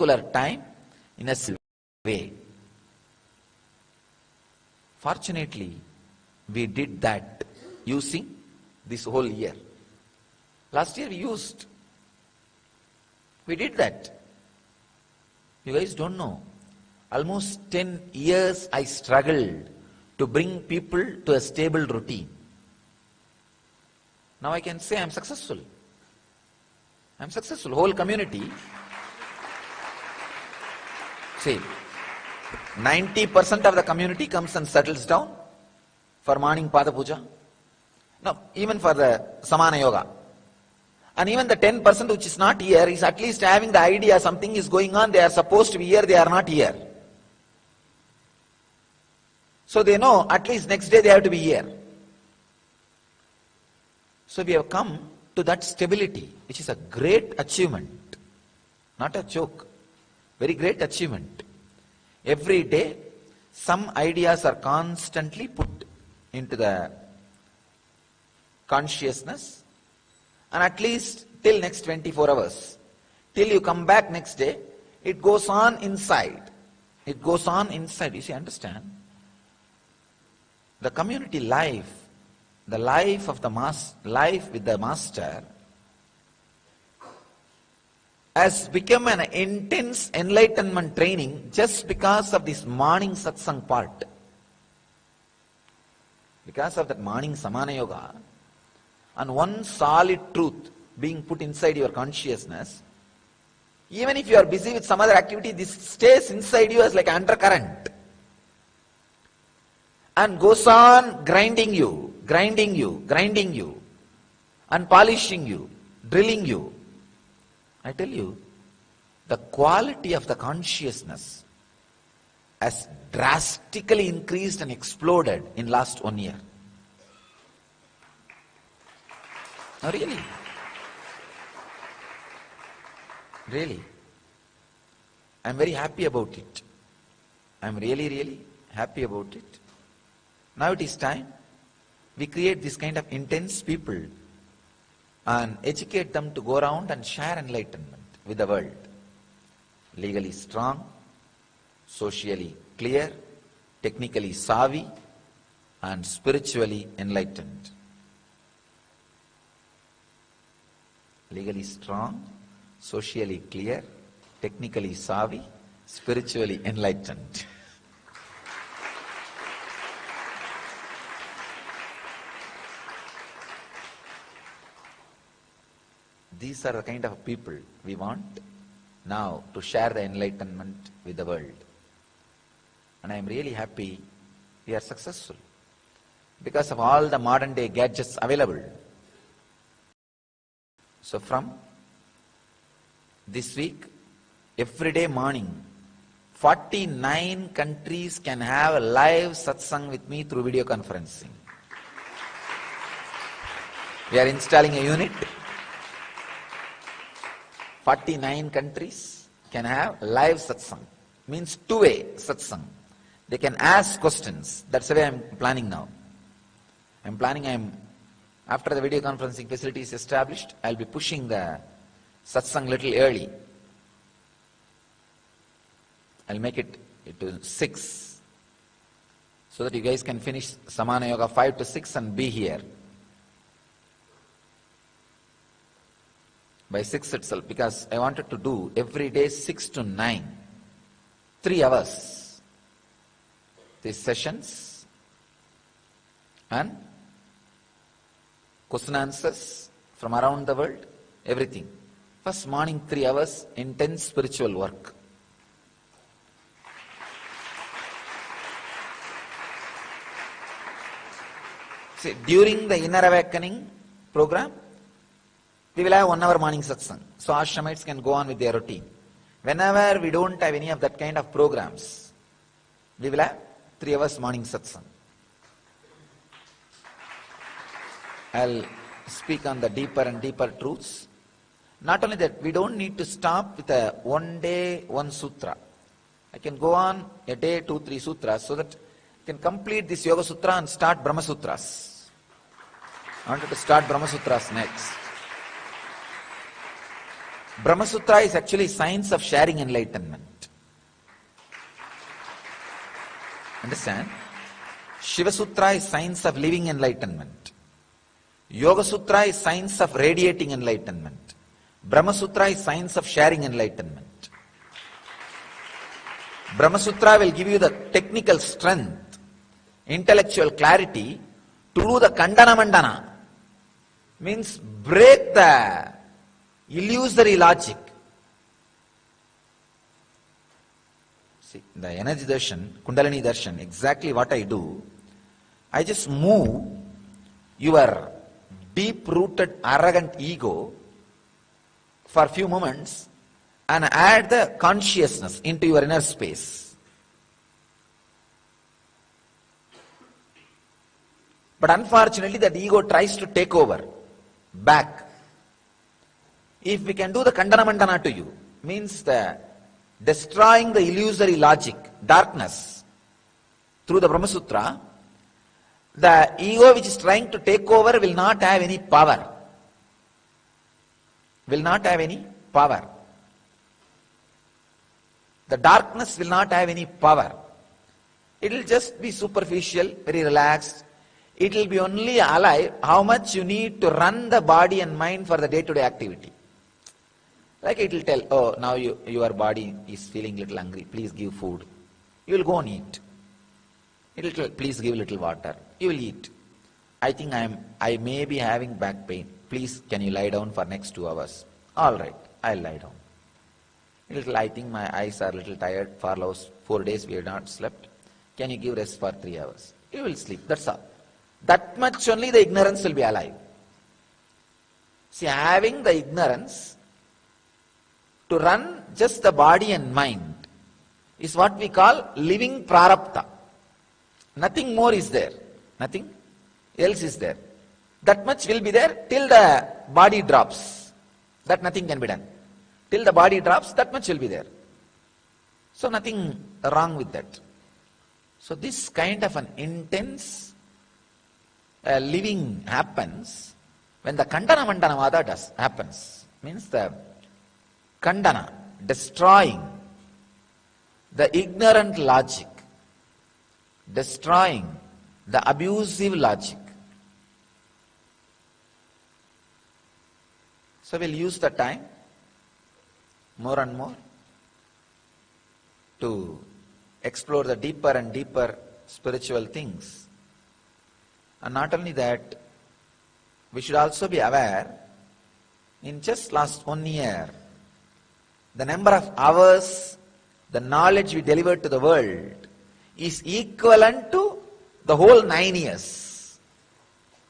particular time in a way. Fortunately, we did that using this whole year. Last year we did that. You guys don't know. Almost 10 years I struggled to bring people to a stable routine. Now I can say I'm successful. I'm successful. Whole community. See, 90% of the community comes and settles down for morning Pada Puja. No, even for the Samana Yoga. And even the 10% which is not here is at least having the idea something is going on, they are supposed to be here, they are not here. So they know at least next day they have to be here. So we have come to that stability, which is a great achievement. Not a joke. Very great achievement. Every day, some ideas are constantly put into the consciousness, and at least till next 24 hours. Till you come back next day, it goes on inside. It goes on inside. You see, understand? The community life, the life of the life with the master, has become an intense enlightenment training just because of this morning satsang part. Because of that morning Samana Yoga, and one solid truth being put inside your consciousness, even if you are busy with some other activity, this stays inside you as like undercurrent. And goes on grinding you, and polishing you, drilling you. I tell you, the quality of the consciousness has drastically increased and exploded in last 1 year. No, really. Really. I'm very happy about it. I'm really happy about it. Now it is time we create this kind of intense people and educate them to go around and share enlightenment with the world. Legally strong, socially clear, technically savvy, and spiritually enlightened. Legally strong, socially clear, technically savvy, spiritually enlightened. These are the kind of people we want now to share the enlightenment with the world. And I am really happy we are successful because of all the modern day gadgets available. So from this week, every day morning, 49 countries can have a live satsang with me through video conferencing. We are installing a unit. 49 countries can have live satsang. Means two-way satsang. They can ask questions. That's the way I'm planning now. After the video conferencing facility is established, I'll be pushing the satsang little early. I'll make it to 6. So that you guys can finish Samana Yoga 5 to 6 and be here. By 6 itself, because I wanted to do every day 6 to 9, 3 hours. These sessions and question answers from around the world, everything. First morning 3 hours, intense spiritual work. See, during the Inner Awakening program, we will have 1 hour morning satsang. So ashramites can go on with their routine. Whenever we don't have any of that kind of programs, we will have 3 hours morning satsang. I'll speak on the deeper and deeper truths. Not only that, we don't need to stop with a 1 day, 1 sutra. I can go on a day, 2, 3 sutras so that I can complete this Yoga Sutra and start Brahma Sutras. I wanted to start Brahma Sutras next. Brahma Sutra is actually science of sharing enlightenment. Understand? Shiva Sutra is science of living enlightenment. Yoga Sutra is science of radiating enlightenment. Brahma Sutra is science of sharing enlightenment. Brahma Sutra will give you the technical strength, intellectual clarity to do the Kandana Mandana. Means break the illusory logic. See, the energy darshan, Kundalini darshan, exactly what I do, I just move your deep-rooted, arrogant ego for a few moments and add the consciousness into your inner space. But unfortunately, that ego tries to take over, back. If we can do the Kandana Mandana to you, means the destroying the illusory logic, darkness, through the Brahma Sutra, the ego which is trying to take over will not have any power. Will not have any power. The darkness will not have any power. It will just be superficial, very relaxed. It will be only alive how much you need to run the body and mind for the day-to-day activity. Like it will tell, oh, now your body is feeling little hungry, please give food. You will go and eat. It will tell, please give little water. You will eat. I think I may be having back pain. Please, can you lie down for next 2 hours? All right, I'll lie down. I think my eyes are a little tired. For last 4 days we have not slept. Can you give rest for 3 hours? You will sleep, that's all. That much only the ignorance will be alive. See, having the ignorance to run just the body and mind is what we call living prarabdha. Nothing more is there. Nothing else is there. That much will be there till the body drops. That nothing can be done. Till the body drops, that much will be there. So nothing wrong with that. So this kind of an intense living happens when the Kandana Mandanavada happens. Means the Kandana, destroying the ignorant logic, destroying the abusive logic. So we'll use the time more and more to explore the deeper and deeper spiritual things. And not only that, we should also be aware, in just last 1 year, the number of hours, the knowledge we delivered to the world is equivalent to the whole 9 years.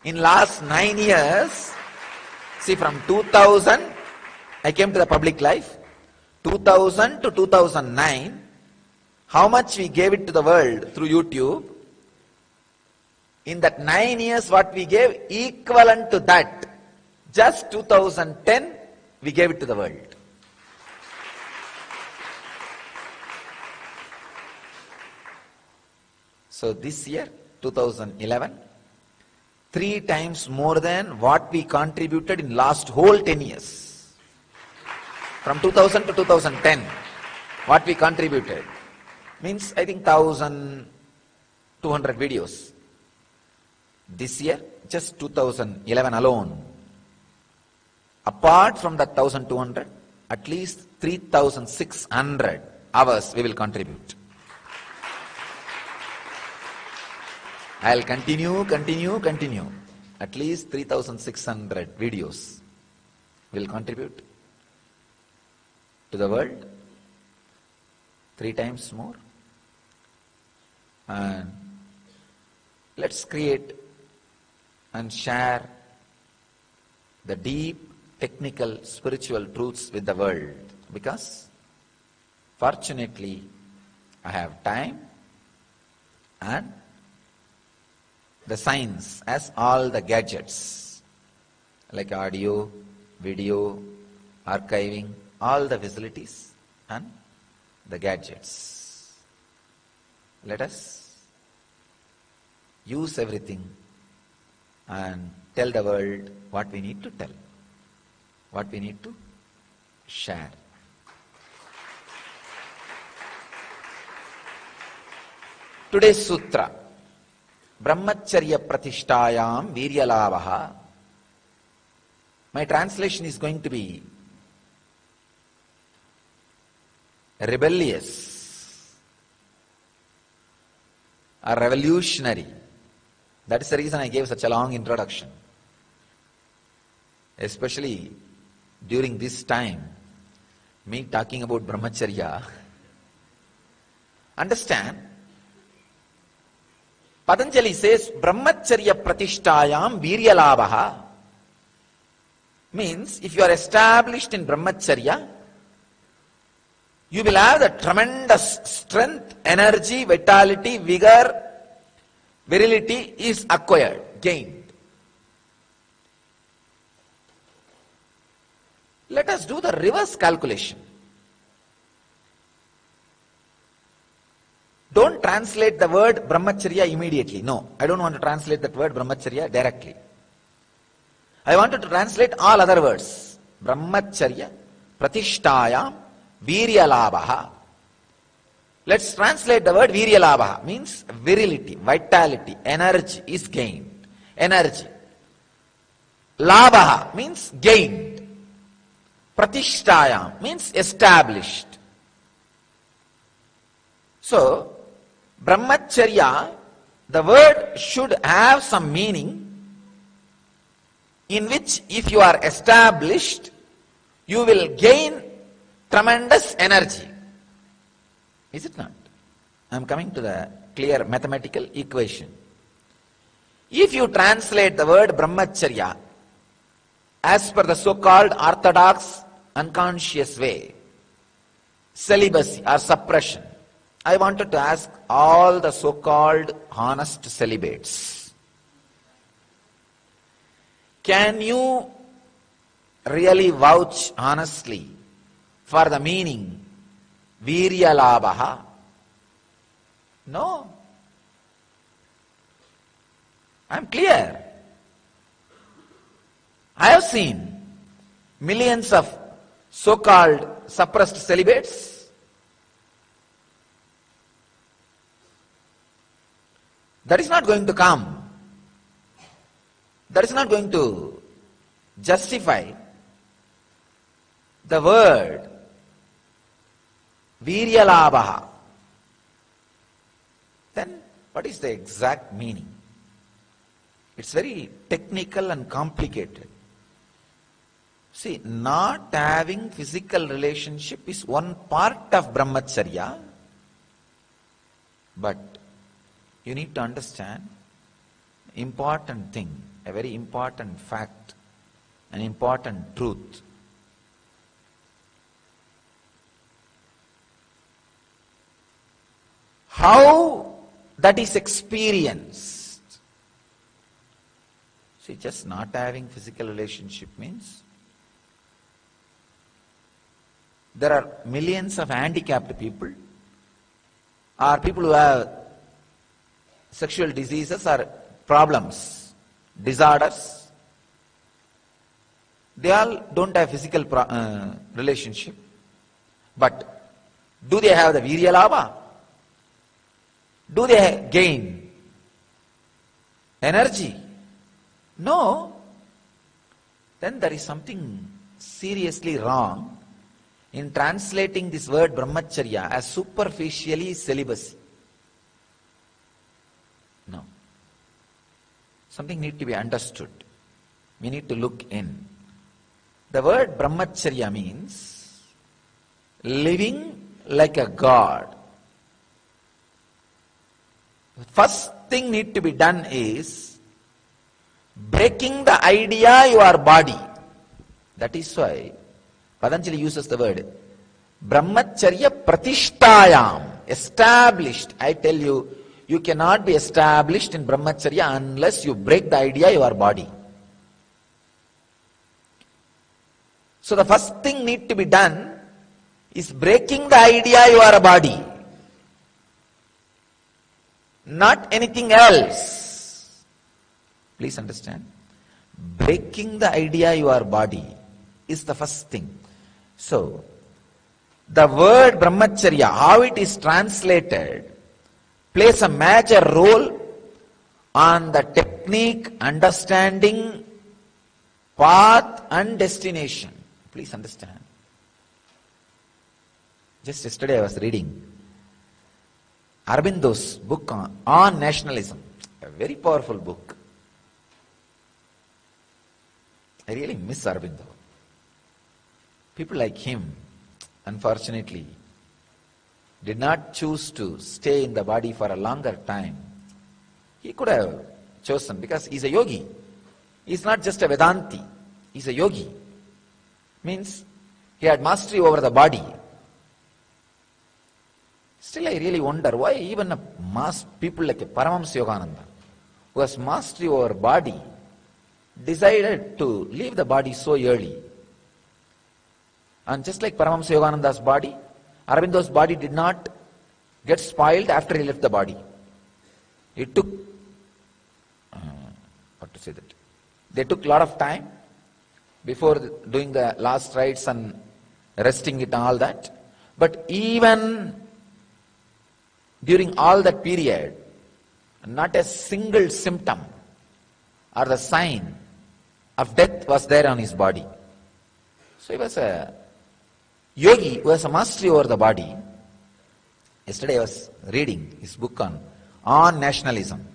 In last 9 years, see, from 2000, I came to the public life, 2000 to 2009, how much we gave it to the world through YouTube. In that 9 years, what we gave, equivalent to that, just 2010, we gave it to the world. So this year, 2011, 3 times more than what we contributed in last whole 10 years. From 2000 to 2010, what we contributed means, I think, 1,200 videos. This year, just 2011 alone, apart from that 1,200, at least 3,600 hours we will contribute. I'll continue. At least 3,600 videos will contribute to the world, 3 times more. And let's create and share the deep technical spiritual truths with the world, because fortunately I have time and the science as all the gadgets like audio, video, archiving, all the facilities and the gadgets. Let us use everything and tell the world what we need to tell, what we need to share. Today's sutra, Brahmacharya Pratishtayam Viryalavaha. My translation is going to be rebellious or revolutionary. That is the reason I gave such a long introduction. Especially during this time, me talking about Brahmacharya. Understand? Patanjali says, Brahmacharya Pratishtayam Viryalavaha. Means, if you are established in Brahmacharya, you will have the tremendous strength, energy, vitality, vigor, virility is acquired, gained. Let us do the reverse calculation. Don't translate the word Brahmacharya immediately. No, I don't want to translate that word Brahmacharya directly. I wanted to translate all other words. Brahmacharya, Pratishtayam, Viryalavaha. Let's translate the word Viryalavaha. Means virility, vitality, energy is gained. Energy. Labhaha means gained. Pratishtayam means established. So, Brahmacharya, the word should have some meaning in which if you are established, you will gain tremendous energy. Is it not? I am coming to the clear mathematical equation. If you translate the word Brahmacharya as per the so-called orthodox unconscious way, celibacy or suppression, I wanted to ask all the so-called honest celibates, can you really vouch honestly for the meaning Viryalavaha? No. I am clear. I have seen millions of so-called suppressed celibates. That is not going to come. That is not going to justify the word Viryalavaha. Then what is the exact meaning? It's very technical and complicated. See, not having physical relationship is one part of Brahmacharya, but you need to understand important thing, a very important fact, an important truth. How that is experienced. See, just not having physical relationship means there are millions of handicapped people or people who have sexual diseases or problems, disorders. They all don't have physical relationship. But do they have the Viryalava? Do they gain energy? No. Then there is something seriously wrong in translating this word Brahmacharya as superficially celibacy. No. Something needs to be understood. We need to look in. The word Brahmacharya means living like a god. First thing need to be done is breaking the idea you are body. That is why Patanjali uses the word Brahmacharya Pratishtayam, established. I tell you, you cannot be established in Brahmacharya unless you break the idea you are body. So the first thing need to be done is breaking the idea you are a body. Not anything else. Please understand. Breaking the idea you are body is the first thing. So, the word brahmacharya, how it is translated, plays a major role on the technique, understanding, path and destination. Please understand. Just yesterday I was reading Aurobindo's book on nationalism, a very powerful book. I really miss Aurobindo. People like him, unfortunately, did not choose to stay in the body for a longer time. He could have chosen, because he's a yogi. He's not just a Vedanti, he's a yogi. Means he had mastery over the body. Still I really wonder why even people like Paramahamsa Yogananda, who has mastery over body, decided to leave the body so early. And just like Paramahamsa Yogananda's body, Aurobindo's body did not get spoiled after he left the body. It took, they took a lot of time before doing the last rites and resting it and all that. But even during all that period, not a single symptom or the sign of death was there on his body. So he was a yogi who has a mastery over the body. Yesterday I was reading his book on nationalism.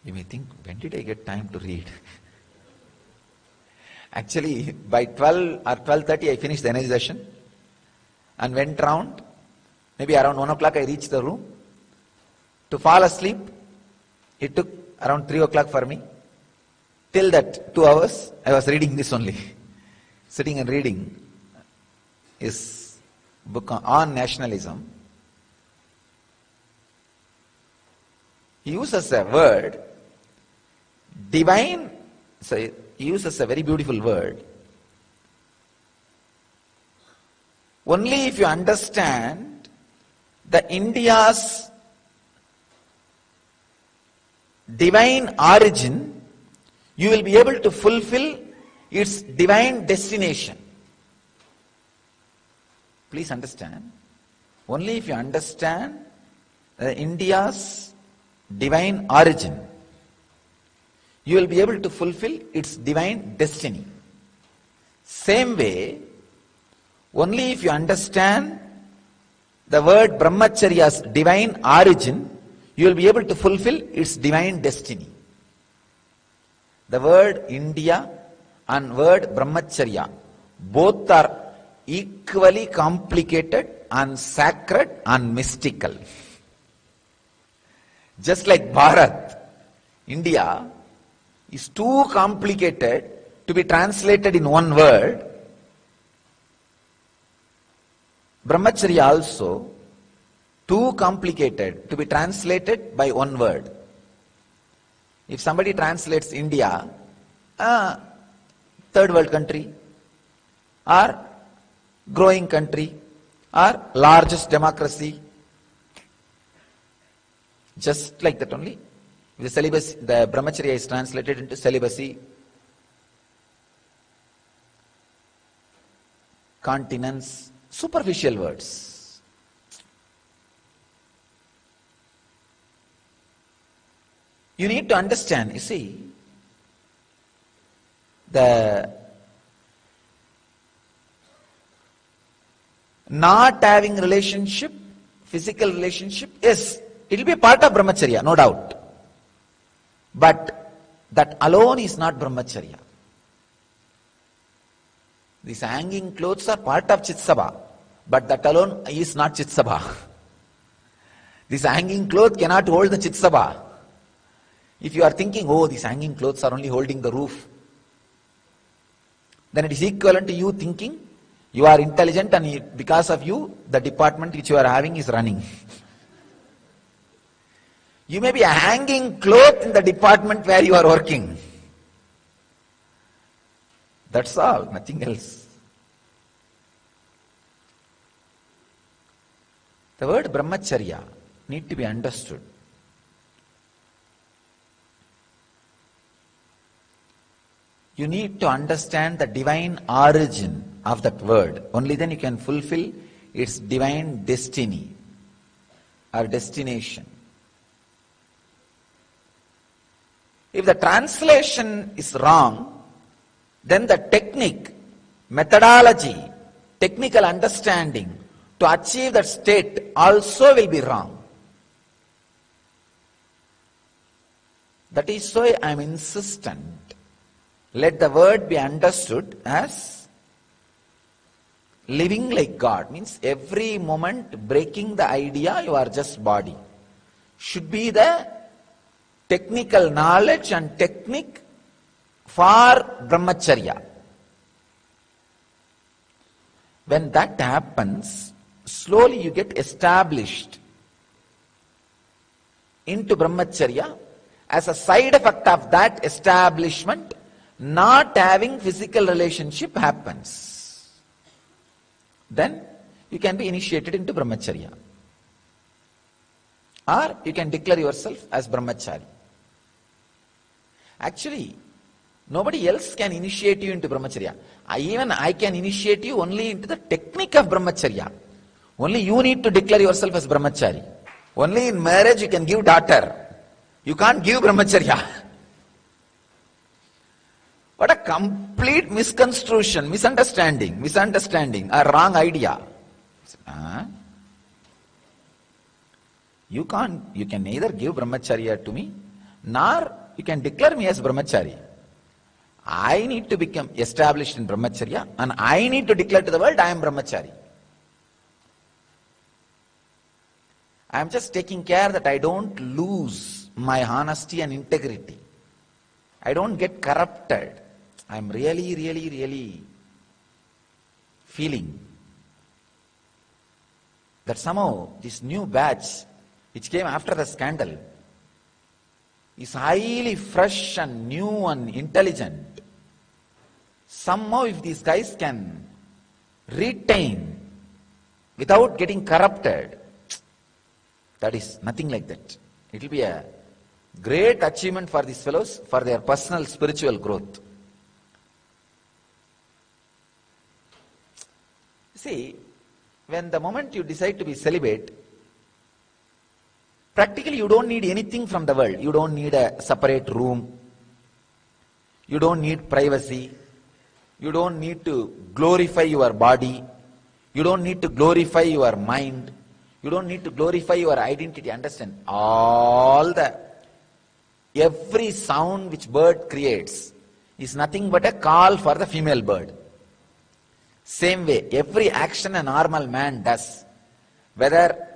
You may think, when did I get time to read? Actually, by 12 or 12:30 I finished the energy session and went round. Maybe around 1 o'clock I reached the room. To fall asleep, it took around 3 o'clock for me. Till that 2 hours, I was reading this only. Sitting and reading his book on nationalism. He uses a word, divine, so he uses a very beautiful word. Only if you understand the India's divine origin, you will be able to fulfill its divine destination. Please understand. Only if you understand India's divine origin, you will be able to fulfill its divine destiny. Same way, only if you understand the word brahmacharya's divine origin, you will be able to fulfill its divine destiny. The word India and word brahmacharya, both are equally complicated and sacred and mystical. Just like Bharat, India is too complicated to be translated in one word. Brahmacharya also too complicated to be translated by one word. If somebody translates India, third world country, or growing country, or largest democracy, just like that only. The celibacy, the brahmacharya is translated into celibacy, continence, superficial words. You need to understand, you see, the not having relationship, physical relationship, yes, it will be a part of brahmacharya, no doubt. But that alone is not brahmacharya. These hanging clothes are part of Chitsabha, but that alone is not Chitsabha. This hanging cloth cannot hold the Chitsabha. If you are thinking, oh, these hanging clothes are only holding the roof, then it is equivalent to you thinking you are intelligent and because of you, the department which you are having is running. You may be a hanging cloth in the department where you are working. That's all, nothing else. The word brahmacharya need to be understood. You need to understand the divine origin of that word. Only then you can fulfill its divine destiny or destination. If the translation is wrong, then the technique, methodology, technical understanding to achieve that state also will be wrong. That is why I am insistent. Let the word be understood as living like God. Means every moment breaking the idea you are just body. Should be the technical knowledge and technique for brahmacharya. When that happens, slowly you get established into brahmacharya. As a side effect of that establishment, not having physical relationship happens. Then you can be initiated into brahmacharya. Or you can declare yourself as brahmachari. Actually, nobody else can initiate you into brahmacharya. Even I can initiate you only into the technique of brahmacharya. Only you need to declare yourself as brahmachari. Only in marriage you can give daughter. You can't give brahmacharya. What a complete misconstruction, misunderstanding, a wrong idea. You can neither give brahmacharya to me, nor you can declare me as brahmachari. I need to become established in brahmacharya, and I need to declare to the world I am brahmachari. I am just taking care that I don't lose my honesty and integrity. I don't get corrupted. I am really feeling that somehow this new batch which came after the scandal is highly fresh and new and intelligent. Somehow if these guys can retain without getting corrupted, that is nothing like that. It will be a great achievement for these fellows for their personal spiritual growth. See, when the moment you decide to be celibate, practically you don't need anything from the world. You don't need a separate room. You don't need privacy. You don't need to glorify your body. You don't need to glorify your mind. You don't need to glorify your identity. Understand? Every sound which bird creates is nothing but a call for the female bird. Same way, every action a normal man does, whether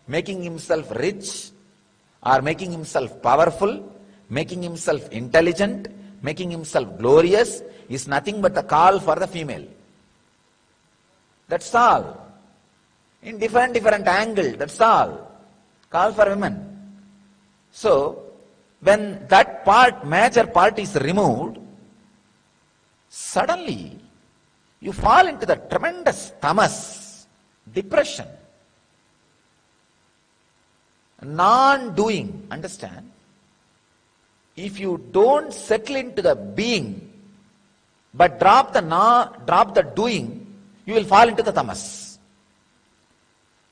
making himself rich or making himself powerful, making himself intelligent, making himself glorious, is nothing but the call for the female. That's all. In different angle, that's all. Call for women. So, when that major part is removed, suddenly you fall into the tremendous tamas, depression, non-doing. Understand? If you don't settle into the being, but drop the doing, you will fall into the tamas.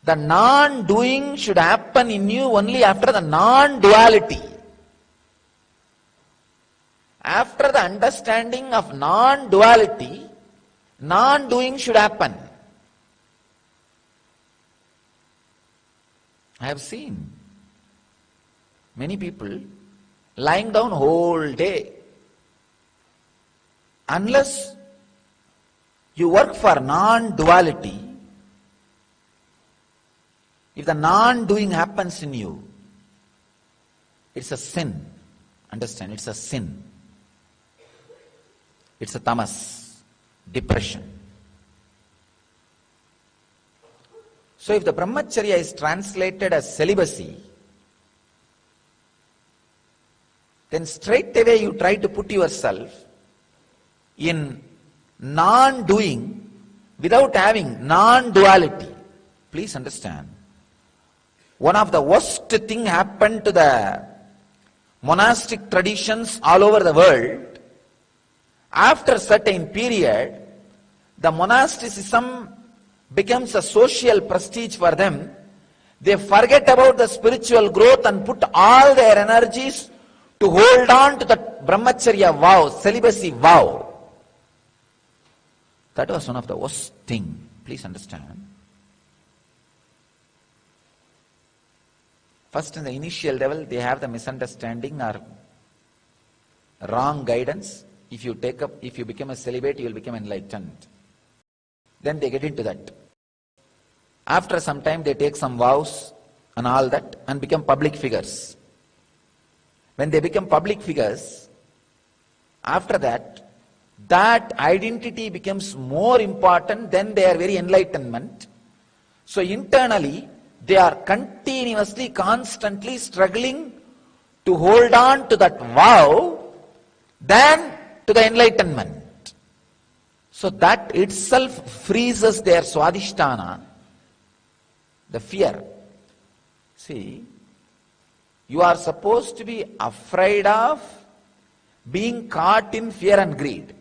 The non-doing should happen in you only after the non-duality. After the understanding of non-duality, non-doing should happen. I have seen many people lying down whole day. Unless you work for non-duality, if the non-doing happens in you, it's a sin. Understand? It's a sin. It's a tamas, depression. So if the brahmacharya is translated as celibacy, then straight away you try to put yourself in non-doing without having non-duality. Please understand. One of the worst thing happened to the monastic traditions all over the world. After a certain period, the monasticism becomes a social prestige for them. They forget about the spiritual growth and put all their energies to hold on to the brahmacharya vow, celibacy vow. That was one of the worst thing. Please understand. First, in the initial level, they have the misunderstanding or wrong guidance. If you become a celibate, you will become enlightened. Then they get into that. After some time, they take some vows and all that and become public figures. When they become public figures, after that identity becomes more important than their very enlightenment. So internally, they are continuously, constantly struggling to hold on to that vow than to the enlightenment. So that itself freezes their swadhisthana, the fear. See, you are supposed to be afraid of being caught in fear and greed.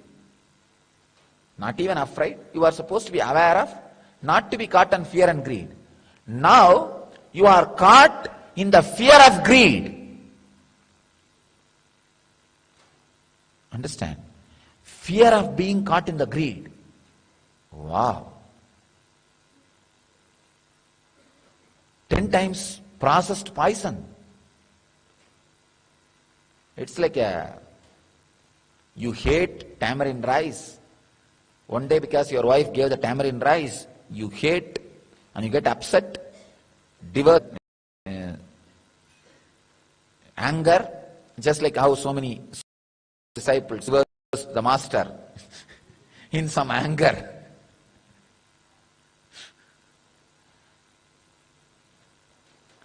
Not even afraid, you are supposed to be aware of not to be caught in fear and greed. Now, you are caught in the fear of greed. Understand? Fear of being caught in the greed. Wow. 10 times processed poison. It's like you hate tamarind rice. One day because your wife gave the tamarind rice, you hate and you get upset, divorce, anger, just like how so many disciples divorced the master in some anger.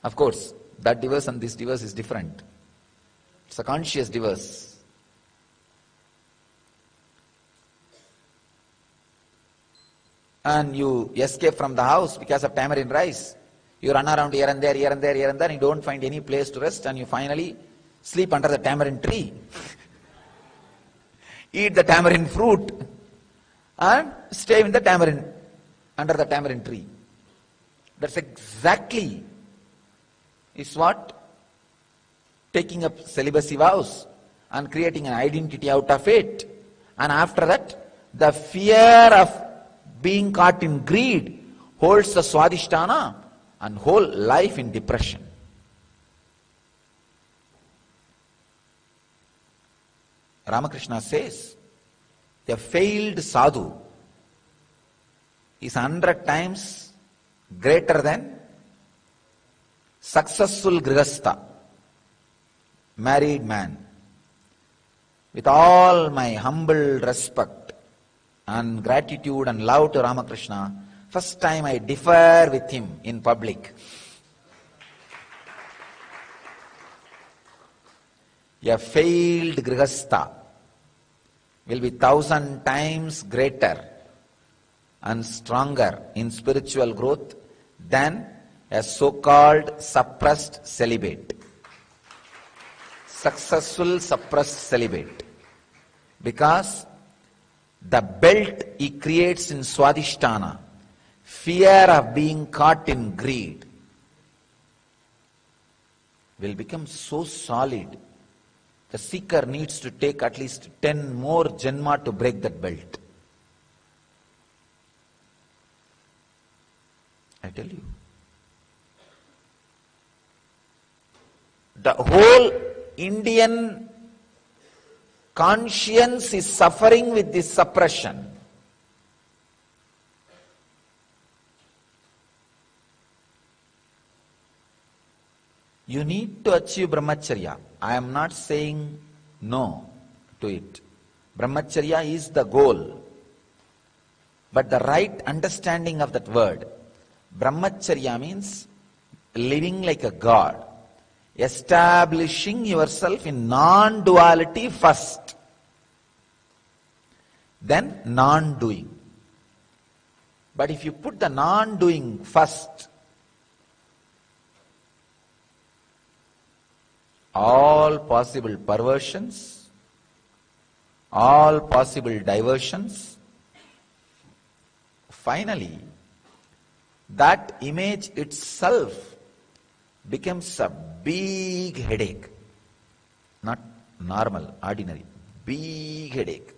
Of course, that divorce and this divorce is different. It's a conscious divorce. And you escape from the house because of tamarind rice. You run around here and there, here and there, here and there, and you don't find any place to rest, and you finally sleep under the tamarind tree. Eat the tamarind fruit and stay in the tamarind, under the tamarind tree. That's exactly is what taking up celibacy vows and creating an identity out of it. And after that, the fear of being caught in greed holds the swadhisthana and whole life in depression. Ramakrishna says, a failed sadhu is 100 times greater than successful grihastha, married man. With all my humble respect and gratitude and love to Ramakrishna, first time I differ with him in public. A failed grihastha will be 1,000 times greater and stronger in spiritual growth than a so-called suppressed celibate. Successful suppressed celibate. Because the belt he creates in swadhisthana, fear of being caught in greed, will become so solid. The seeker needs to take at least 10 more janma to break that belt. I tell you. The whole Indian conscience is suffering with this suppression. You need to achieve brahmacharya. I am not saying no to it. Brahmacharya is the goal. But the right understanding of that word, brahmacharya means living like a god. Establishing yourself in non-duality first, then non-doing. But if you put the non-doing first, all possible perversions, all possible diversions, finally, that image itself becomes a big headache. Not normal, ordinary, big headache.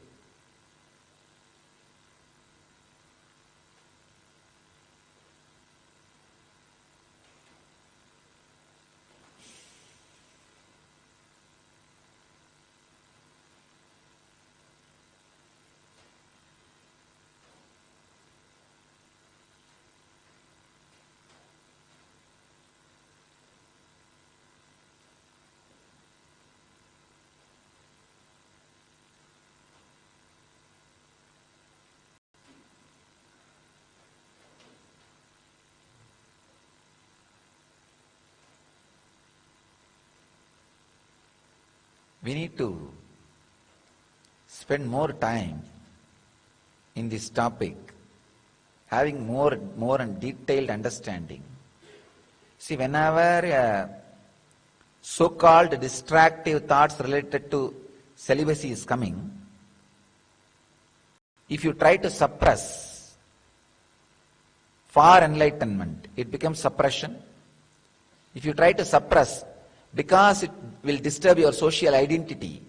We need to spend more time in this topic, having more and detailed understanding. See, whenever so-called distractive thoughts related to celibacy is coming, if you try to suppress for enlightenment, it becomes suppression. If you try to suppress because it will disturb your social identity,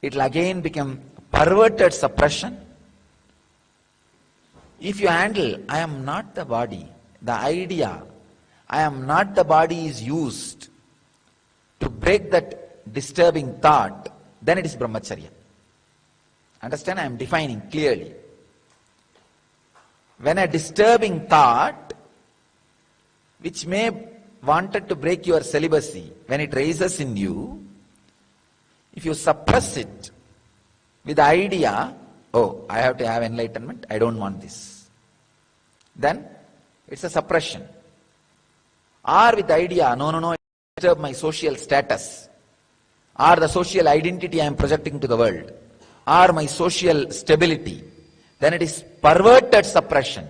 it will again become perverted suppression. If you handle, I am not the body, the idea, I am not the body is used to break that disturbing thought, then it is brahmacharya. Understand? I am defining clearly. When a disturbing thought, which may wanted to break your celibacy, when it raises in you, if you suppress it with the idea, oh, I have to have enlightenment, I don't want this, then it's a suppression. Or with the idea, no, it disturb my social status, or the social identity I am projecting to the world, or my social stability, then it is perverted suppression.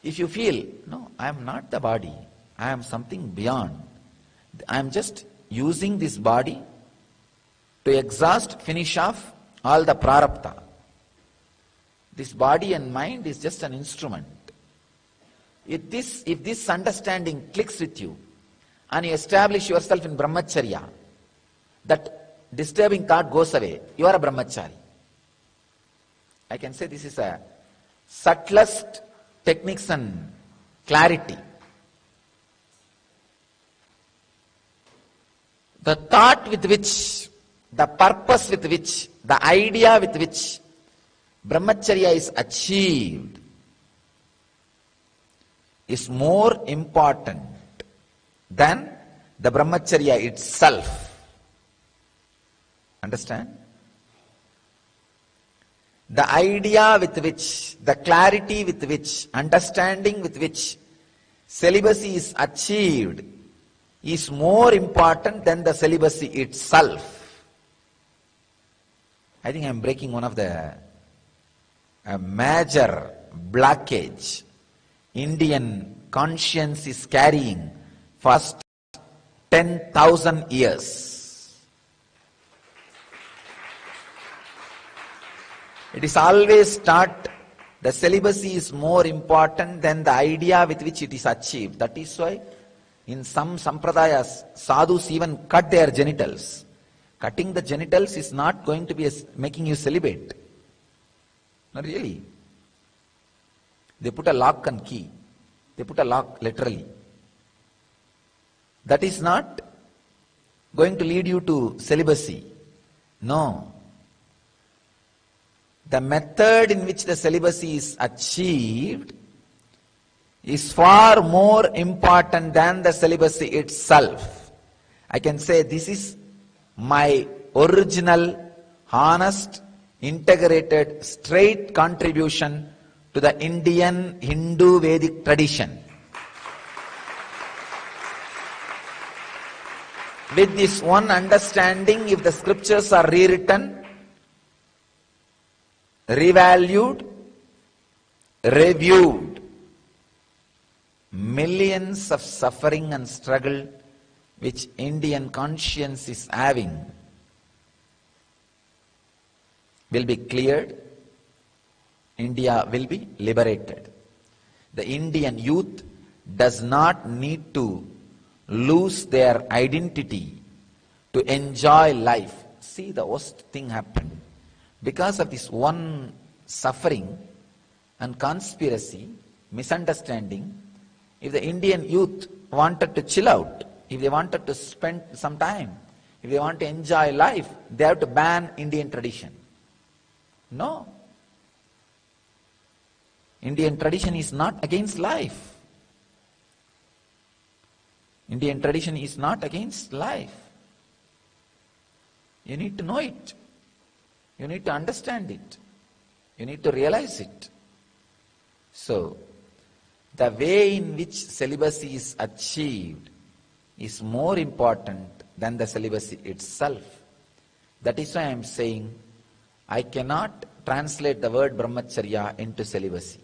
If you feel, no, I am not the body, I am something beyond, I am just using this body to exhaust, finish off all the prarabdha. This body and mind is just an instrument. If this understanding clicks with you and you establish yourself in brahmacharya, that disturbing thought goes away, you are a brahmachari. I can say this is a subtlest techniques and clarity. The thought with which, the purpose with which, the idea with which brahmacharya is achieved is more important than the brahmacharya itself. Understand? The idea with which, the clarity with which, understanding with which celibacy is achieved is more important than the celibacy itself. I think I am breaking one of the major blockage Indian conscience is carrying for 10,000 years. It is always taught the celibacy is more important than the idea with which it is achieved. That is why in some sampradayas, sadhus even cut their genitals. Cutting the genitals is not going to be making you celibate. Not really. They put a lock and key. They put a lock literally. That is not going to lead you to celibacy. No. The method in which the celibacy is achieved is far more important than the celibacy itself. I can say this is my original, honest, integrated, straight contribution to the Indian Hindu Vedic tradition. With this one understanding, if the scriptures are rewritten, revalued, reviewed, millions of suffering and struggle which Indian conscience is having will be cleared India will be liberated. The Indian youth does not need to lose their identity to enjoy life. See, the worst thing happened. Because of this one suffering and conspiracy, misunderstanding, if the Indian youth wanted to chill out, if they wanted to spend some time, if they want to enjoy life, they have to ban Indian tradition. No. Indian tradition is not against life. Indian tradition is not against life. You need to know it. You need to understand it. You need to realize it. So, the way in which celibacy is achieved is more important than the celibacy itself. That is why I am saying I cannot translate the word brahmacharya into celibacy.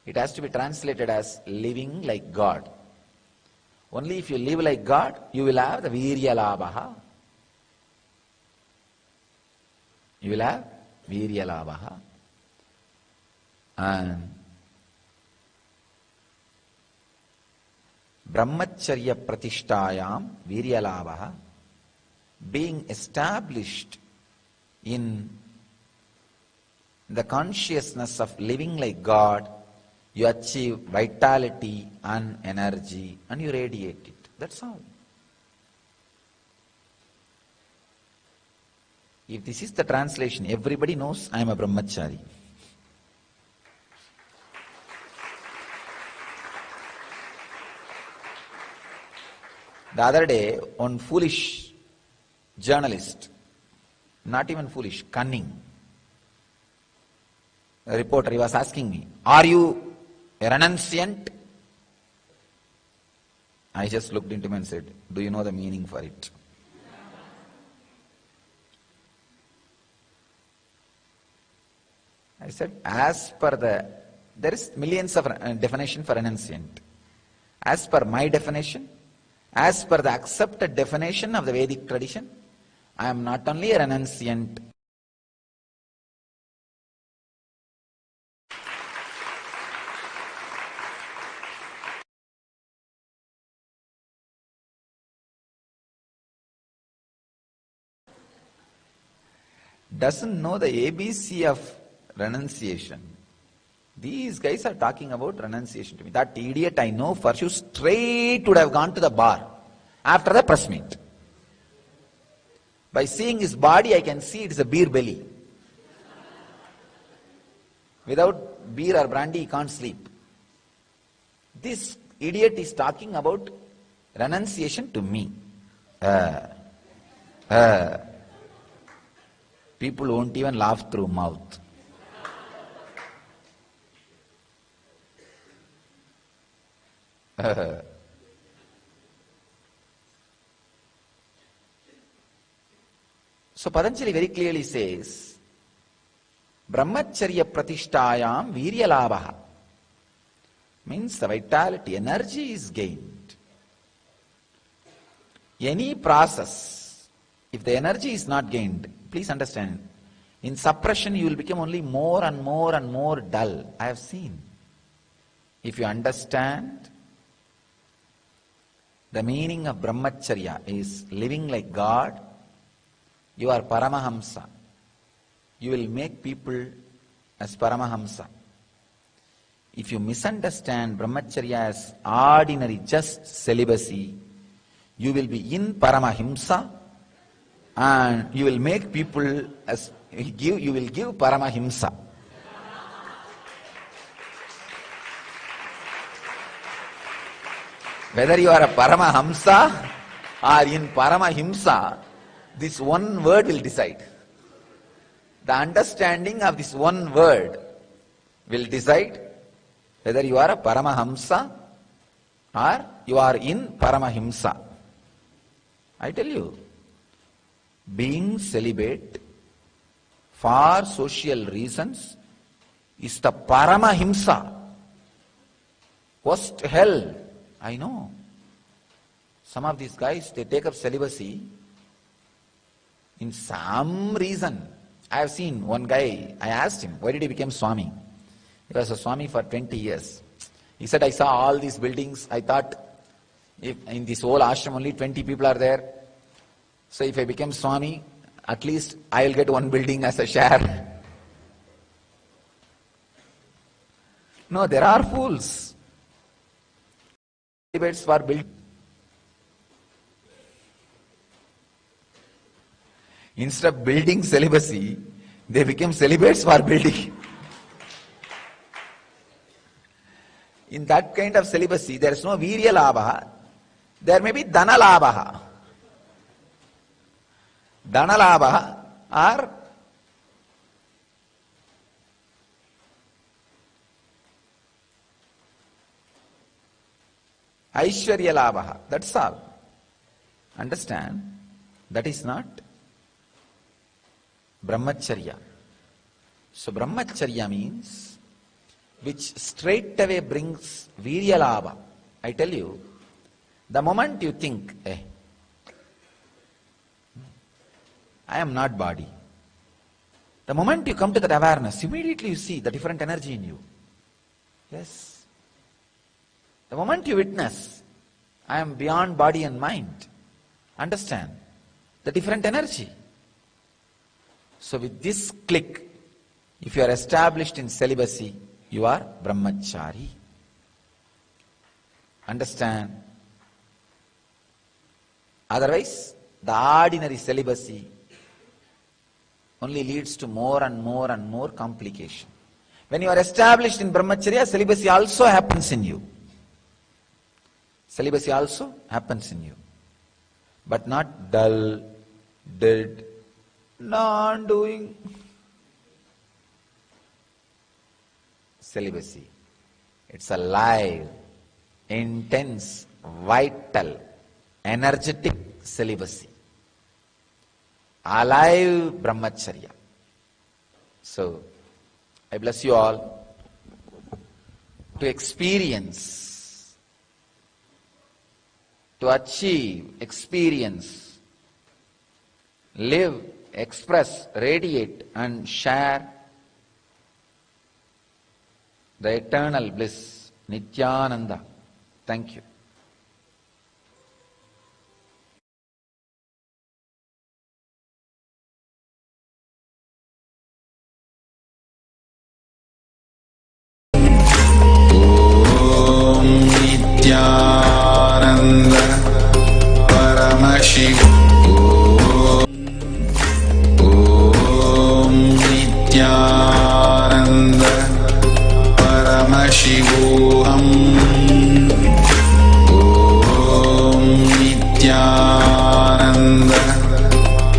It has to be translated as living like God. Only if you live like God, you will have the virya labhaha. You will have virya labhaha. And brahmacharya pratishtayam virya labhaha, being established in the consciousness of living like God, you achieve vitality and energy and you radiate it. That's all. If this is the translation, everybody knows I am a brahmachari. The other day, one foolish journalist, not even foolish, cunning, a reporter, he was asking me, are you a renunciant? I just looked into him and said, do you know the meaning for it? I said, as per there is millions of definition for renunciant. As per my definition, as per the accepted definition of the Vedic tradition, I am not only a renunciant, doesn't know the ABC of renunciation. These guys are talking about renunciation to me. That idiot I know for sure straight would have gone to the bar after the press meet. By seeing his body, I can see it's a beer belly. Without beer or brandy, he can't sleep. This idiot is talking about renunciation to me. People won't even laugh through mouth. So Patanjali very clearly says, brahmacharya pratishtayam virya labhaha, means the vitality, energy is gained. Any process, if the energy is not gained, please understand, in suppression you will become only more and more and more dull. I have seen. If you understand the meaning of brahmacharya is living like God, you are Paramahamsa. You will make people as Paramahamsa. If you misunderstand brahmacharya as ordinary just celibacy, you will be in Paramahimsa and you will make people as you will give Paramahimsa. Whether you are a Paramahamsa or in Paramahimsa, this one word will decide. The understanding of this one word will decide whether you are a Paramahamsa or you are in Paramahimsa. I tell you, being celibate for social reasons is the Paramahimsa. Worst hell, I know. Some of these guys, they take up celibacy in some reason. I have seen one guy, I asked him, why did he become Swami? He was a Swami for 20 years. He said, I saw all these buildings. I thought, if in this whole ashram only 20 people are there. So if I become Swami, at least I will get one building as a share. No, there are fools. Debates for building. Instead of building celibacy, they became celibates for building. In that kind of celibacy, there is no virya labha. There may be dana labha. Dana labha or Aishwarya labha. That's all. Understand? That is not brahmacharya. So brahmacharya means which straight away brings virya labha. I tell you, the moment you think, I am not body. The moment you come to that awareness, immediately you see the different energy in you. Yes. The moment you witness, I am beyond body and mind, understand the different energy. So with this click, if you are established in celibacy, you are brahmachari. Understand? Otherwise, the ordinary celibacy only leads to more and more and more complication. When you are established in brahmacharya, celibacy also happens in you. Celibacy also happens in you. But not dull, dead, non-doing. Celibacy. It's a live, intense, vital, energetic celibacy. Alive brahmacharya. So, I bless you all to experience, to achieve, experience, live, express, radiate and share the eternal bliss, Nityananda. Thank you. Nityananda Paramashiv Om Nityananda Paramashivoham Om Nityananda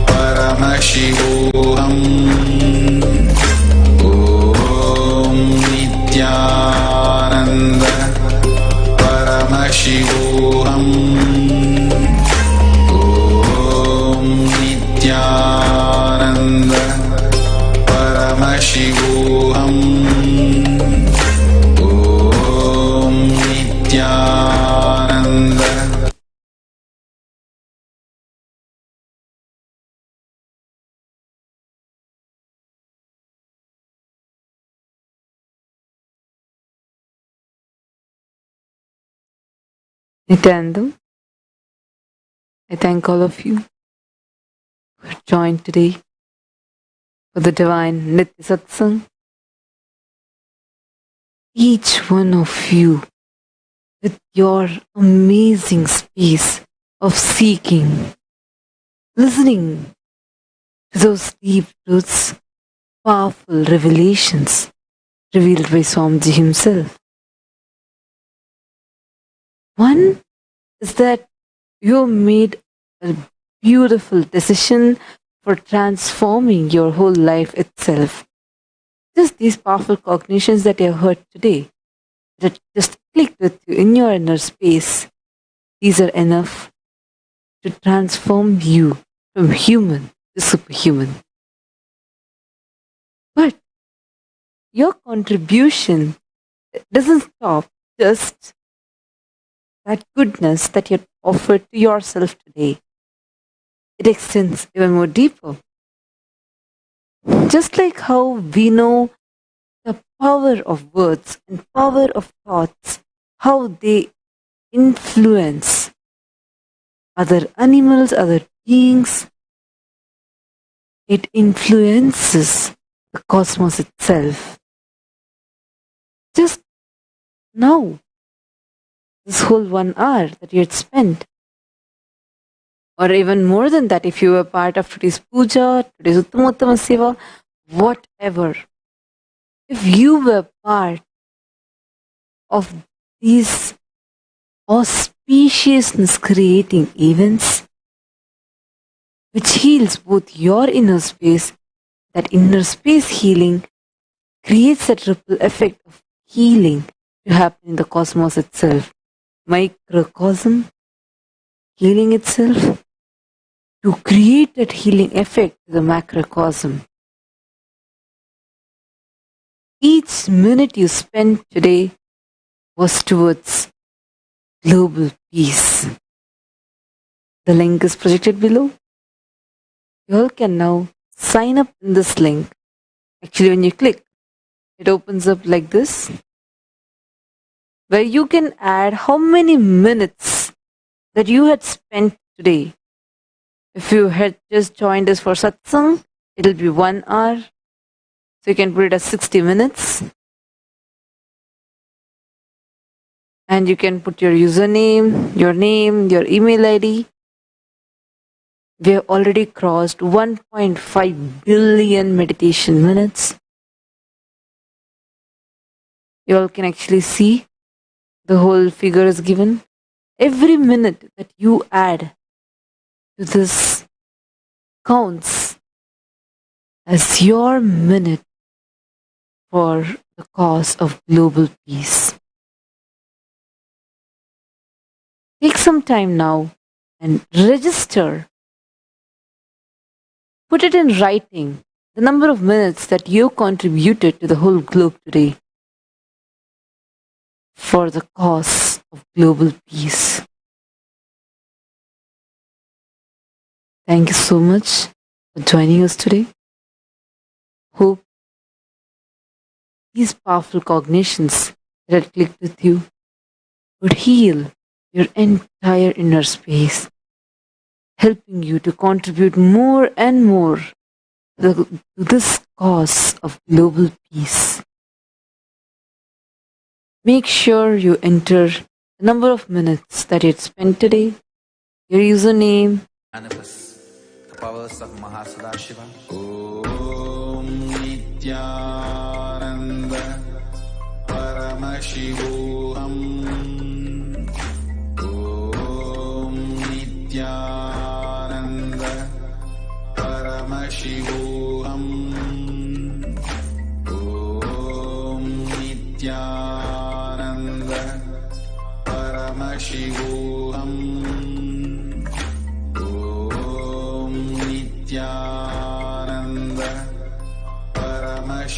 Paramashivoham Om Nityananda Paramashivoham Om Nityananda Paramashivoham Om Nityananda Nityanandam, I thank all of you who have joined today for the divine Nitya Satsang. Each one of you with your amazing space of seeking, listening to those deep truths, powerful revelations revealed by Swamiji himself. One is that you made a beautiful decision for transforming your whole life itself. Just these powerful cognitions that you have heard today, that just clicked with you in your inner space, these are enough to transform you from human to superhuman. But your contribution doesn't stop just that goodness that you have offered to yourself today. It extends even more deeper. Just like how we know the power of words and power of thoughts, how they influence other animals, other beings, it influences the cosmos itself. Just now, this whole 1 hour that you had spent, or even more than that, if you were part of today's puja, today's Uttama Seva, whatever, if you were part of these auspiciousness creating events, which heals both your inner space, that inner space healing creates that ripple effect of healing to happen in the cosmos itself. Microcosm healing itself to create that healing effect to the macrocosm. Each minute you spent today was towards global peace. The link is projected below. You all can now sign up in this link. Actually, when you click, it opens up like this, where you can add how many minutes that you had spent today. If you had just joined us for satsang, it'll be 1 hour. So you can put it as 60 minutes. And you can put your username, your name, your email ID. We have already crossed 1.5 billion meditation minutes. You all can actually see the whole figure is given. Every minute that you add to this counts as your minute for the cause of global peace. Take some time now and register. Put it in writing, the number of minutes that you contributed to the whole globe today for the cause of global peace. Thank you so much for joining us today. Hope these powerful cognitions that had clicked with you would heal your entire inner space, helping you to contribute more and more to this cause of global peace. Make sure you enter the number of minutes that you had spent today, your username. Manifest the powers of Mahasadashiva. Om Nityananda Paramashivoham. Om Nityananda Paramashivoham. Om Nityananda Paramashivoham. Om Nityananda Paramashivoham.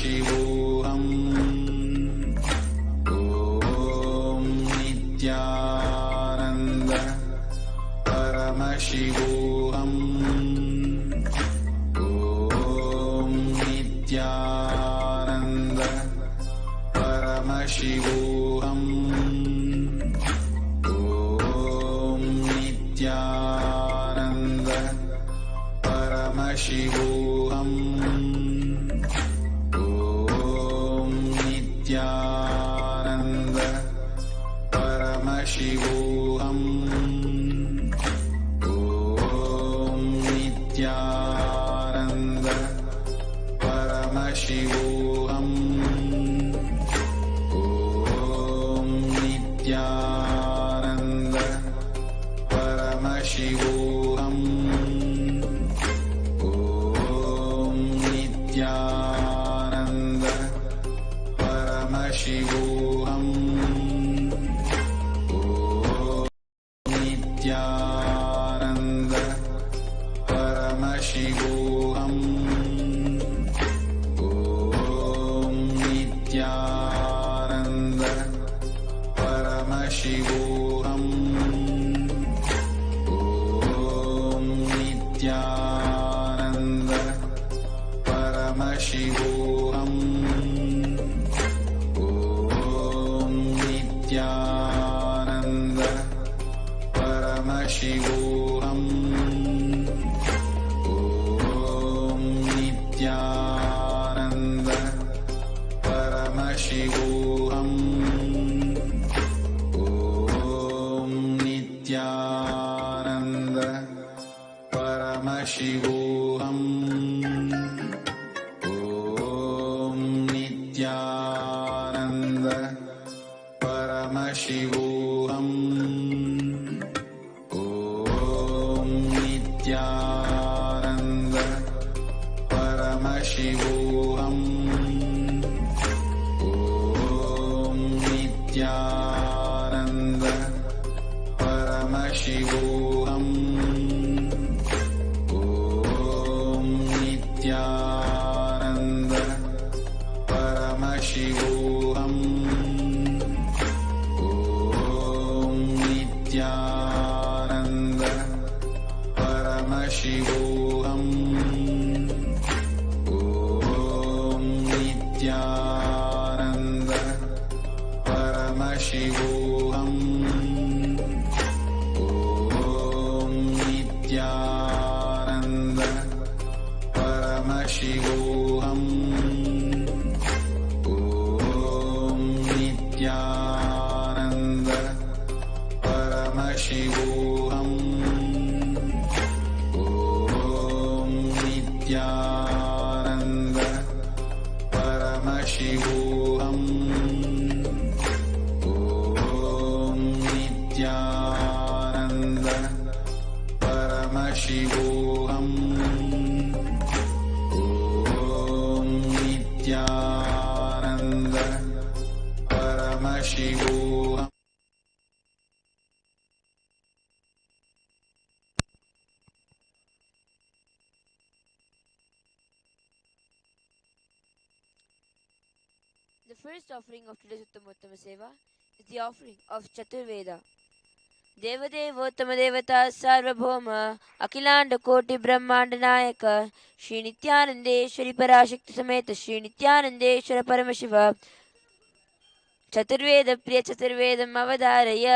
Om Nityananda Paramashivoham. Om Nityananda Paramashivoham. Om Nityananda Paramashivoham. Om Nityananda Paramashivoham. Om Nityananda Paramashivoham. Om Nityananda Paramashivoham. Om Nityananda Paramashivoham. Om Nityananda Paramashivoham. Om Nityananda Paramashivoham. Om Nityananda Paramashivoham. परमशिवोऽहम् ॐ नित्यानन्द परमशिवोऽहम् ॐ नित्यानन्द परमशिवोऽहम् ॐ नित्यानन्द परमशिवोऽहम् ॐ नित्यानन्द परमशिवोऽहम् ॐ नित्यानन्द परमशिवोऽहम् ॐ नित्यानन्द परमशिवोऽहम् ॐ नित्यानन्द परमशिवोऽहम् ॐ नित्यानन्द परमशिवोऽहम् ॐ नित्यानन्द परमशिवोऽहम् ॐ नित्यानन्द परमशिवोऽहम् ॐ नित्यानन्द परमशिवोऽहम् ॐ नित्यानन्द परमशिवोऽहम् ॐ नित्यानन्द परमशिवोऽहम् The first offering of today's Uttamottama Seva is the offering of Chaturveda. देवदेवोत्तम देवता सार्वभौम अखिलांड कोटि ब्रह्मांड नायक श्री नित्यानंदेश्वरी पराशक्ति समेत श्री नित्यानंदेश्वर परमशिव चतुर्वेद प्रिय चतुर्वेदम अवधारय.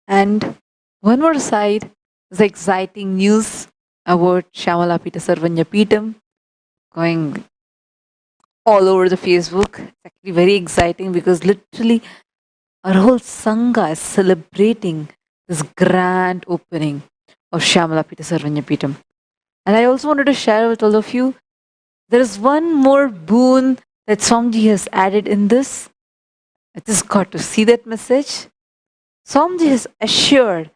And one more side is exciting news about Shamalapita Sarvanya Peetam going all over the Facebook. It's actually very exciting because literally our whole Sangha is celebrating this grand opening of Shamalapita Sarvanya Peetam. And I also wanted to share with all of you, there is one more boon that Swamiji has added in this. I just got to see that message. Swamiji has assured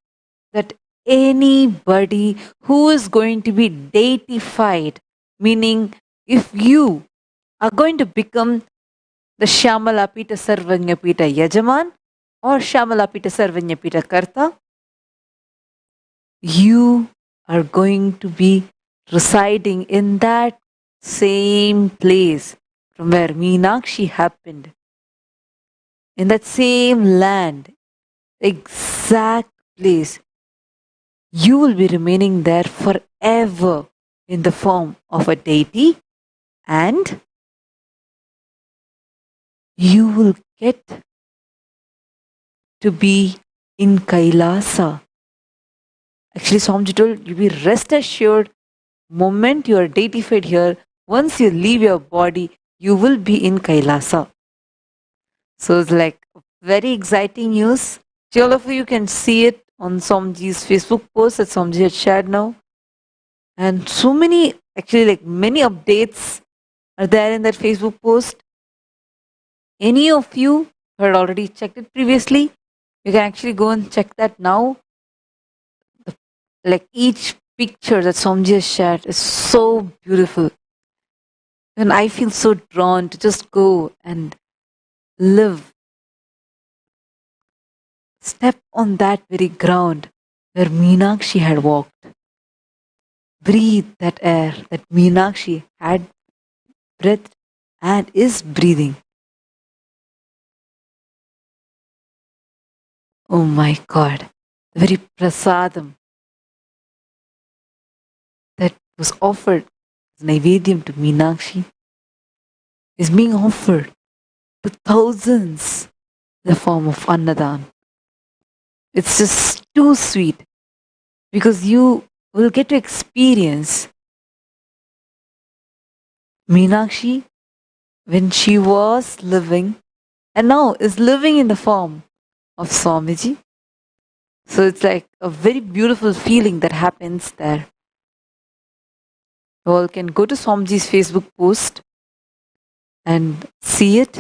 that anybody who is going to be deified, meaning if you are going to become the Shamalapita Sarvanyapita Yajaman or Shamalapita Sarvanyapita Karta, you are going to be residing in that same place from where Meenakshi happened, in that same land, exact place. You will be remaining there forever in the form of a deity, and you will get to be in Kailasa. Actually, Swamiji told you be rest assured, moment you are deified here, once you leave your body, you will be in Kailasa. So it's like very exciting news. So all of you can see it on Swamiji's Facebook post that Swamiji had shared now. And so many, actually like many updates are there in that Facebook post. Any of you who had already checked it previously, you can actually go and check that now. Like each picture that Swamiji has shared is so beautiful. And I feel so drawn to just go and live, step on that very ground where Meenakshi had walked. Breathe that air that Meenakshi had breathed and is breathing. Oh my God, the very prasadam that was offered as Naivedyam to Meenakshi is being offered to thousands in the form of Annadan. It's just too sweet because you will get to experience Meenakshi when she was living and now is living in the form of Swamiji. So it's like a very beautiful feeling that happens there. You all can go to Swamiji's Facebook post and see it.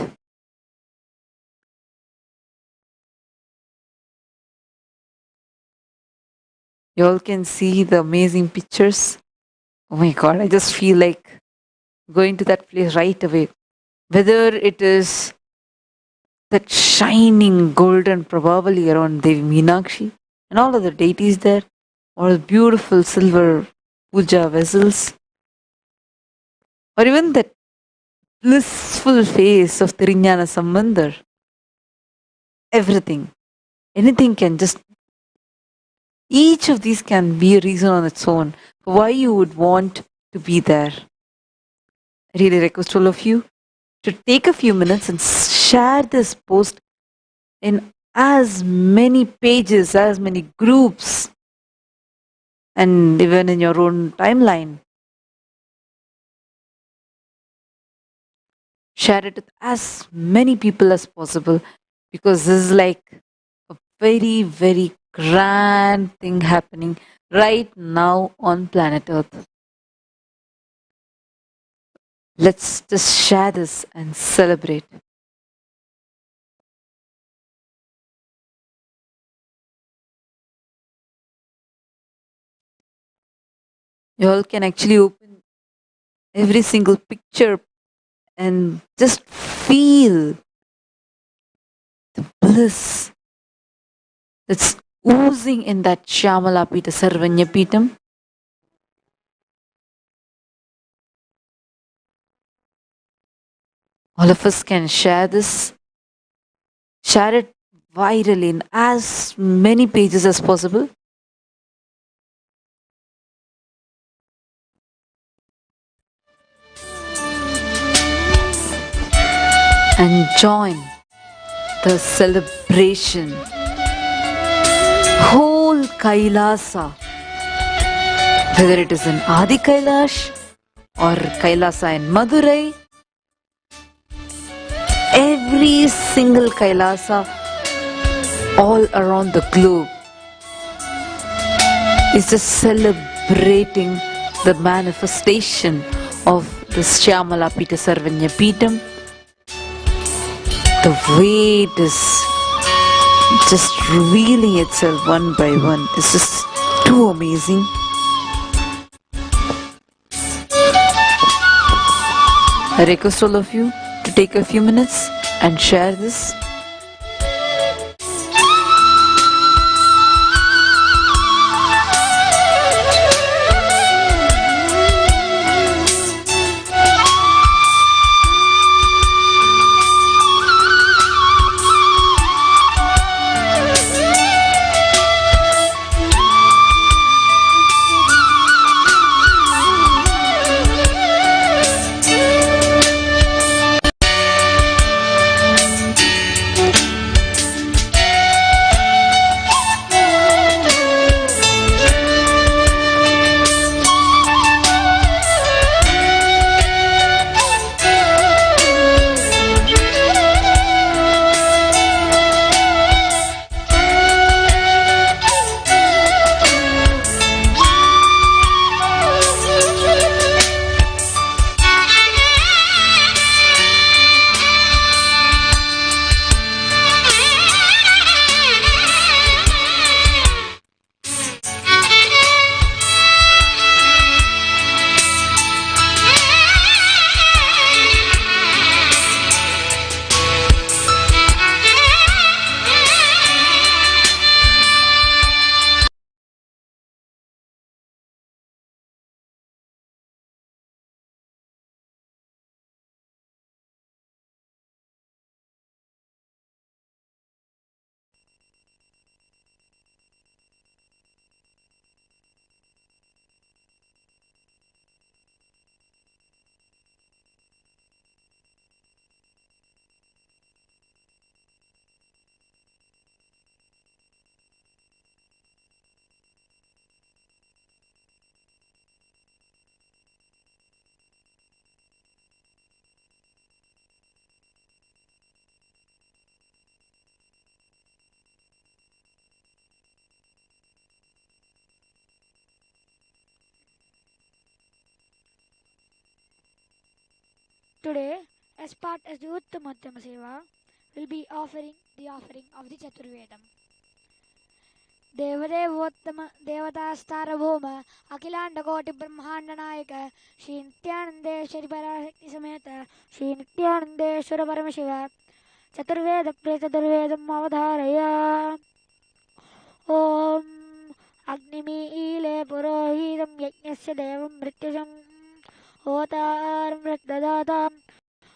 You all can see the amazing pictures. Oh my God, I just feel like going to that place right away. Whether it is that shining golden probably around Devi Meenakshi and all other deities there, or the beautiful silver puja vessels, or even that blissful face of Tirinyana Sambandar. Everything. Anything can just, each of these can be a reason on its own for why you would want to be there. I really request all of you to take a few minutes and share this post in as many pages, as many groups, and even in your own timeline. Share it with as many people as possible because this is like a very, very grand thing happening right now on planet Earth. Let's just share this and celebrate. You all can actually open every single picture and just feel the bliss that's oozing in that Shamalapita Sarvanyapitam. All of us can share this, share it virally in as many pages as possible. And join the celebration whole Kailasa, whether it is in Adi Kailash or Kailasa in Madurai, every single Kailasa all around the globe is just celebrating the manifestation of the Shyamala Pita Sarvanya Pitam. The way it is just revealing itself one by one is just too amazing. I request all of you to take a few minutes and share this. Today, as part of the Uttamadhyama Seva, will be offering the offering of the Chaturvedam. Devadevottama Devatastarabhoma Akhilandakoti Brahmandanayaka Shri Nityanandeshwari Parashakti Sameta Shri Nityanandeshwara Paramashiva Chaturveda Chaturvedam Avadharaya Om Agnimi Purohitam Yajnasya Devam Mrityajam Hotaram Mritadatam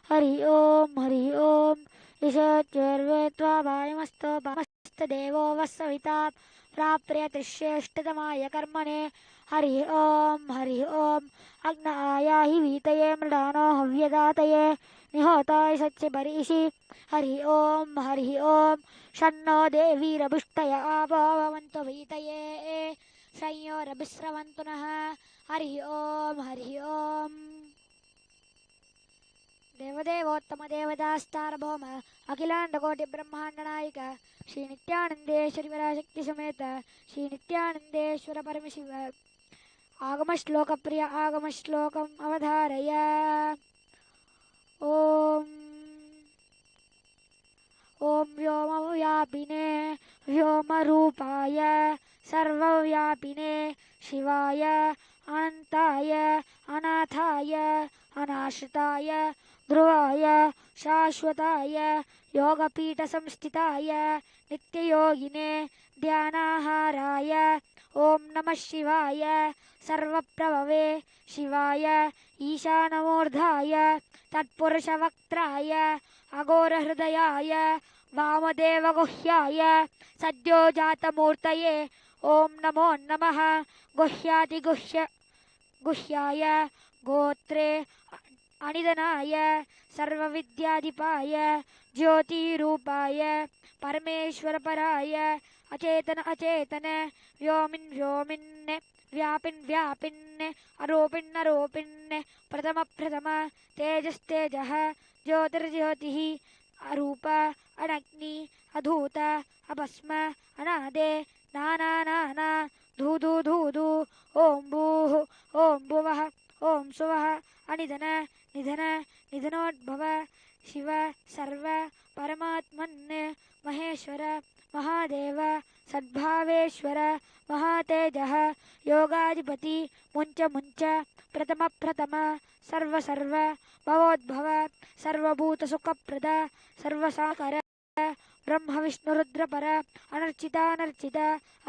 Hari Om Ishacharvetva Bhayamasto Bhamasta Devo Vasavita Prapriya Trisheshtadamaya Karmane Hari Om Agnaaya Hivitaye Mridano Havyadataye Nihotai Satchi Barishi Hari Om Shanno Devi Rabushtaya Abhavanto Vitaye Shayyo Rabisravantunaha Hari Om Devadevottama Devadastarabhoma Akhilandakoti Brahmandanayaka Shri Nityanandeshwari Parashakti Sameta Shri Nityanandeshwara Paramashiva Agama Shloka Priya Agama Shlokam Avadharaya Om Vyoma Vyapine Vyoma Rupaya Sarva Vyapine Shivaya Anantaya Anathaya Anashritaya Dhruvaya Shashwataya Yogapita Samstitaya Nityayogine Dhyanaharaya Om Namah Shivaya Sarvaprabhave Shivaya Ishanamurdhaya Tatpurushavaktraya Agora Hridayaya Vamadeva Guhyaya Sadyojatamurtaye Om Namo Namaha Guhyati Guhyaya Gotre Anidanaya Sarvavidyadipaya Jyoti Rupaya Parameshwara Paraya अचेतन अचेतन व्योमिन् व्योमिन् व्यापिन् व्यापिन् अरूपिन् अरूपिन् प्रथम प्रथम तेजस्तेजः ज्योतिर्ज्योतिः अरूप अनग्नि अधूत अभस्म अनादे नाना नाना धूधु धूधु ॐ भूः ॐ भुवः ॐ सुवः अनिधन निधन निधनोद्भव शिव सर्व परमात्मन् महेश्वर महादेव सद्भावेश्वर महातेजः योगाधिपति मुञ्च मुञ्च प्रथम प्रथम सर्व सर्व भवोद्भव सर्वभूतसुखप्रद सर्वसाकर ब्रह्म विष्णुरुद्रपर अनर्चिता अनर्चित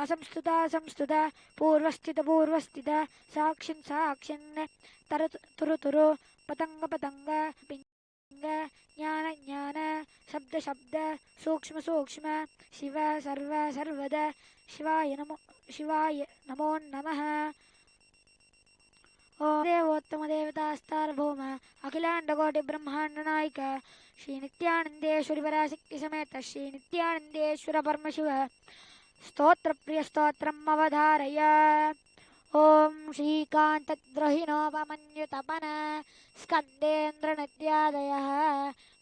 असंस्तुता असंस्तुत पूर्वस्थित पूर्वस्थित साक्षिन् साक्षिन् तुरु तुरु पतंग पतंग पिंग ज्ञान ज्ञान शब्द शब्द सूक्ष्म सूक्ष्म शिव सर्व सर्वद शिवाय नमो नमः। ओम देवोत्तम देवतास्तार्भौम अखिलांडकोटि ब्रह्मांड नायक श्री नित्यानंदेश्वरी पराशक्ति समेत श्री नित्यानंदेश्वर परमशिव स्तोत्र प्रिय स्तोत्रम् अवधारय। ओम श्रीकान्तद्रोहिणोपमन्युतपन स्कन्देन्द्र नद्यादयः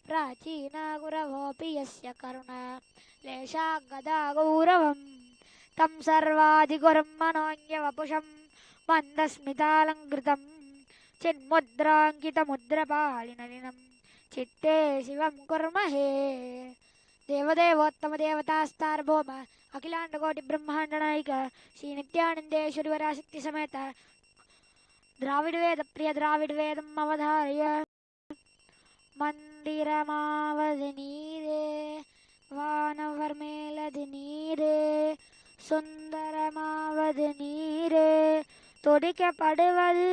प्राचीन गुरवोऽपि यस्य करुणा लेशा गदा गौरवम् तं सर्वाधिगुरुं मनोज्ञवपुषं मन्दस्मितालङ्कृतं चिन्मुद्राङ्कितमुद्रपालिनलिनं चित्ते शिवं कुर्महे। देवदेवोत्तम देवतास्तार्भौम अखिलांडकोटि ब्रह्मांड नायक श्री नित्यानंदेश्वरी पराशक्ति समेत द्राविड वेद प्रिय द्राविड वेदम् अवधारय। मन्दिरमावदिनीरे वानवर्मेलदिनीरे सुन्दरमावदिनीरे तोडिके पडुवल्